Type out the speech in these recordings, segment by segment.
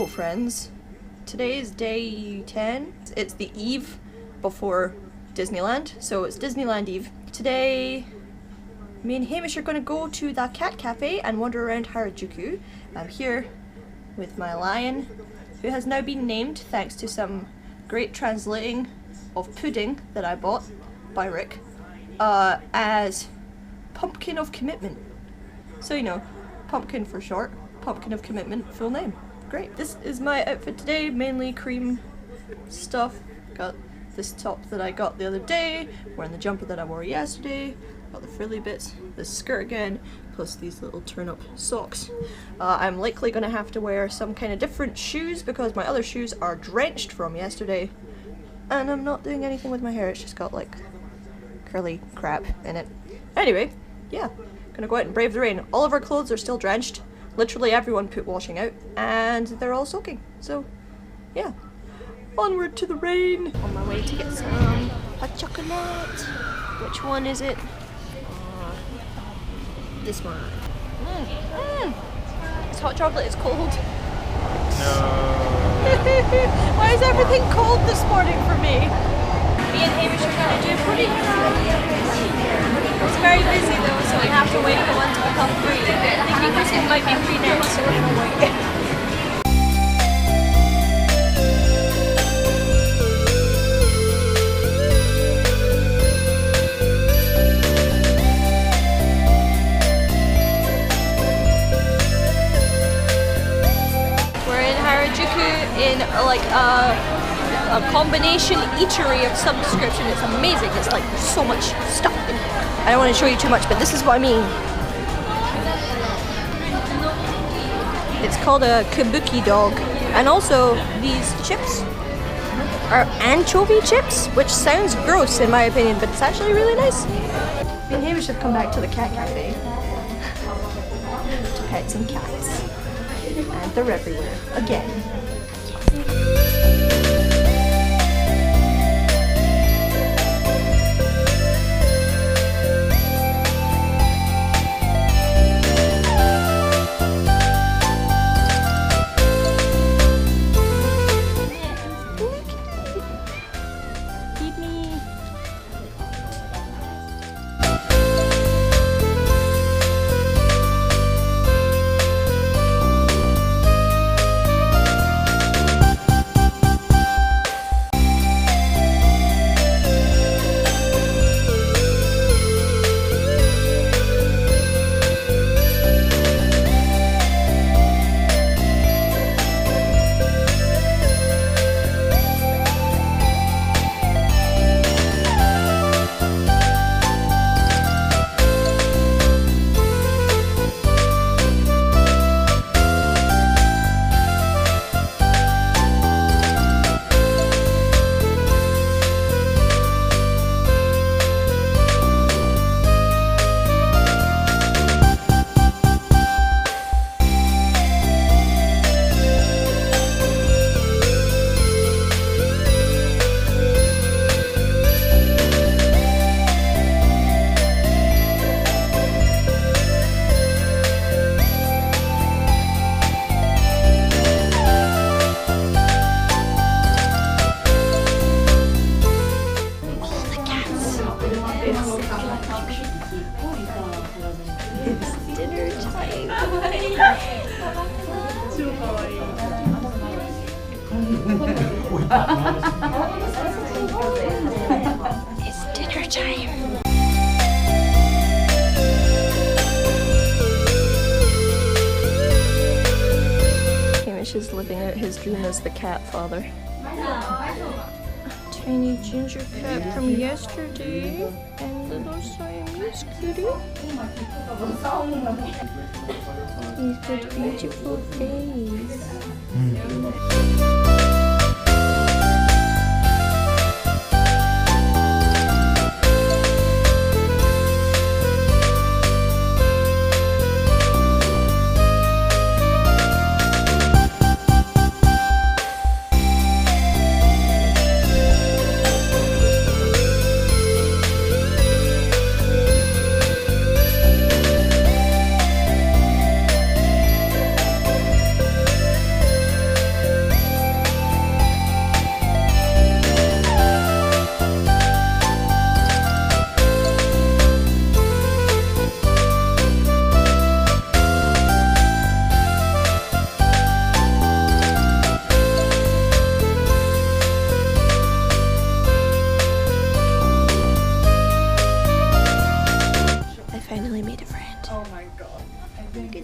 tomorrow, friends. Today is day 10. It's the eve before Disneyland, so it's Disneyland Eve. Today, me and Hamish are going to go to the cat cafe and wander around Harajuku. I'm here with my lion, who has now been named, thanks to some great translating of pudding that I bought by Rick, as Pumpkin of Commitment. So you know, Pumpkin for short, Pumpkin of Commitment, full name. Great. This is my outfit today, mainly cream stuff. Got this top that I got the other day, wearing the jumper that I wore yesterday, got the frilly bits, this skirt again, plus these little turn-up socks. I'm likely gonna have to wear some kind of different shoes because my other shoes are drenched from yesterday, and I'm not doing anything with my hair, it's just got like curly crap in it. Anyway, yeah, gonna go out and brave the rain. All of our clothes are still drenched. Literally everyone put washing out, and they're all soaking. So, yeah. Onward to the rain! On my way to get some hot chocolate. Which one is it? This one. This hot chocolate is cold. No. Why is everything cold this morning for me? Me and Hamish are going to do Purikura. It's very busy though, so we have to wait for one to become free. I think it might be free now, so we're going to wait. We're in Harajuku in like a combination eatery of some description. It's amazing. It's like there's so much stuff in it. I don't want to show you too much, but this is what I mean. It's called a kabuki dog. And also, these chips are anchovy chips, which sounds gross in my opinion, but it's actually really nice. Me and Hamish have come back to the cat cafe to pet some cats. And they're everywhere, again. It's dinner time. It's dinner time. Hamish is living out his dream as the cat father. Tiny ginger cat from yesterday and little Siamese cutie. He's got a beautiful face.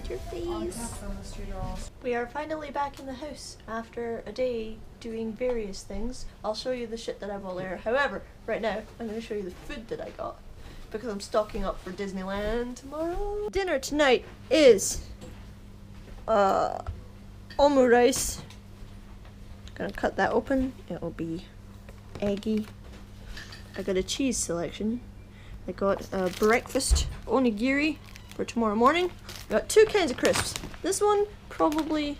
Hide your face. We are finally back in the house after a day doing various things. I'll show you the shit that I bought later. However, right now I'm going to show you the food that I got because I'm stocking up for Disneyland tomorrow. Dinner tonight is omurice. Gonna cut that open. It'll be eggy. I got a cheese selection. I got a breakfast onigiri for tomorrow morning. I got two kinds of crisps. This one, probably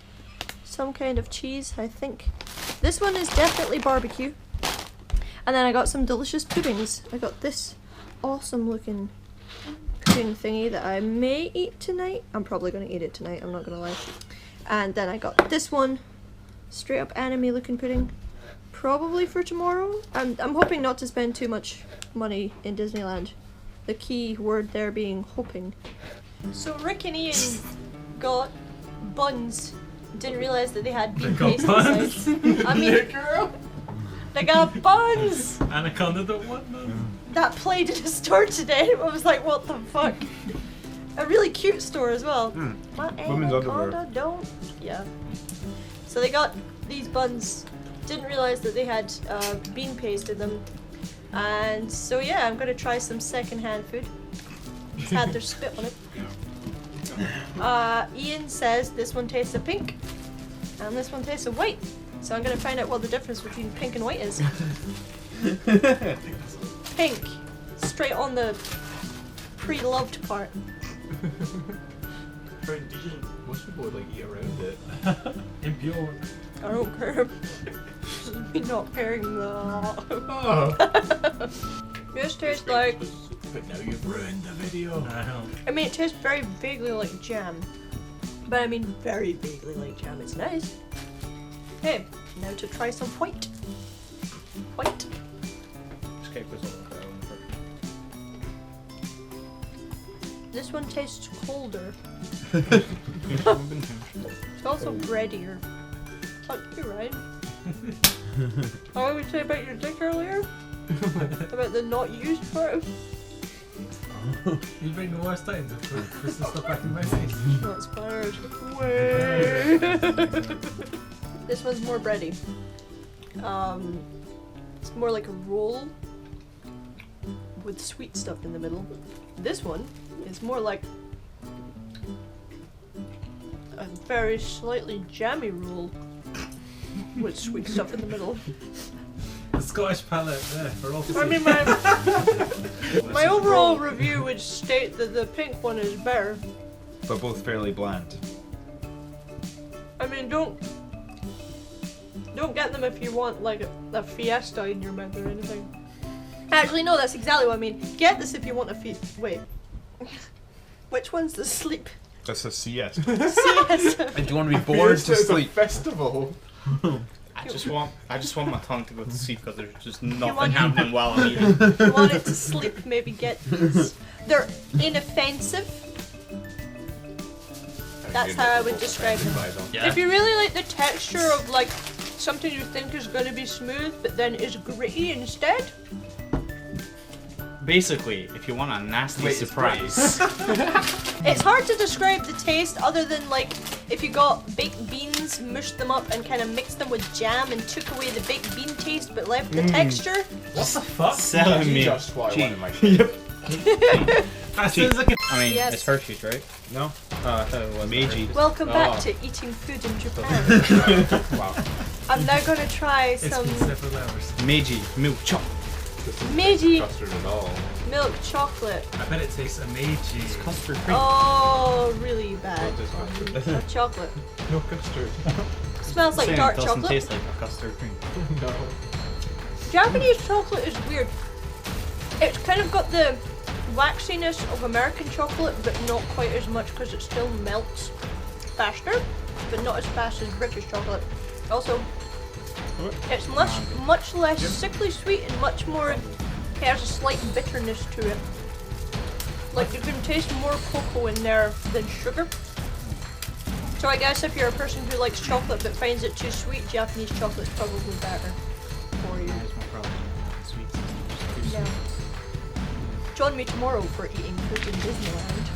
some kind of cheese, I think. This one is definitely barbecue. And then I got some delicious puddings. I got this awesome looking pudding thingy that I may eat tonight. I'm probably gonna eat it tonight, I'm not gonna lie. And then I got this one, straight up anime looking pudding. Probably for tomorrow. I'm hoping not to spend too much money in Disneyland. The key word there being hoping. So Rick and Ian got buns. Didn't realize that they had bean paste inside. I mean, they got buns! Anaconda don't want them. That played in a store today. I was like, what the fuck? A really cute store as well. My anaconda don't. Yeah. So they got these buns. Didn't realize that they had bean paste in them. And so yeah, I'm gonna try some secondhand food. It's had their spit on it. Ian says this one tastes of pink and this one tastes of white. So I'm gonna find out what the difference between pink and white is. Pink, straight on the pre-loved part. Most people would like eat around it. Impure. I don't care. Me not caring though. This tastes like. But now you've ruined the video. I mean, it tastes very vaguely like jam. But I mean, very vaguely like jam. It's nice. Okay, now to try some white. White. Escape was on the ground. This one tastes colder. It's also breadier. Fuck you, Ryan. What did we say about your dick earlier? About the not used part? You bring the worst times of Chris and stuff back in my face. That's fired. Way. This one's more bready. It's more like a roll with sweet stuff in the middle. This one is more like a very slightly jammy roll with sweet stuff in the middle. The Scottish palate there for all I mean, my overall review would state that the pink one is better. But both fairly bland. I mean, don't get them if you want like a fiesta in your mouth or anything. Actually, no, that's exactly what I mean. Get this if you want a wait. Which one's the sleep? That's a siesta. Siesta. And do you want to be bored to sleep? Festival. I just want my tongue to go to sleep because there's just nothing want- happening while I'm eating. You want it to sleep, maybe get these. They're inoffensive. That's how I would describe them. Yeah. If you really like the texture of like something you think is going to be smooth but then is gritty instead. Basically, if you want a nasty surprise. It's hard to describe the taste other than like if you got baked beans, mushed them up and kind of mixed them with jam and took away the baked bean taste but left the texture. What the fuck? Selling me. Just what I wanted my That sounds like a I mean, Yes. it's Hershey's, right? No. I thought it was Meiji. Welcome back Oh. to eating food in Japan. Wow. I'm now going to try it's some been several hours. Meiji milk chocolate. Meiji Custard and all. milk chocolate. I bet it tastes amazing. It's custard cream. Oh, really bad. What does Not chocolate. No custard. Smells like Saying dark it doesn't chocolate. taste like a custard cream. No. Japanese chocolate is weird. It's kind of got the waxiness of American chocolate, but not quite as much because it still melts faster, but not as fast as British chocolate. Also, it's much less sickly sweet and much more. It has a slight bitterness to it. Like you can taste more cocoa in there than sugar. So I guess if you're a person who likes chocolate but finds it too sweet, Japanese chocolate's probably better for you. There's my problem. Sweet. Yeah. Join me tomorrow for eating food in Disneyland.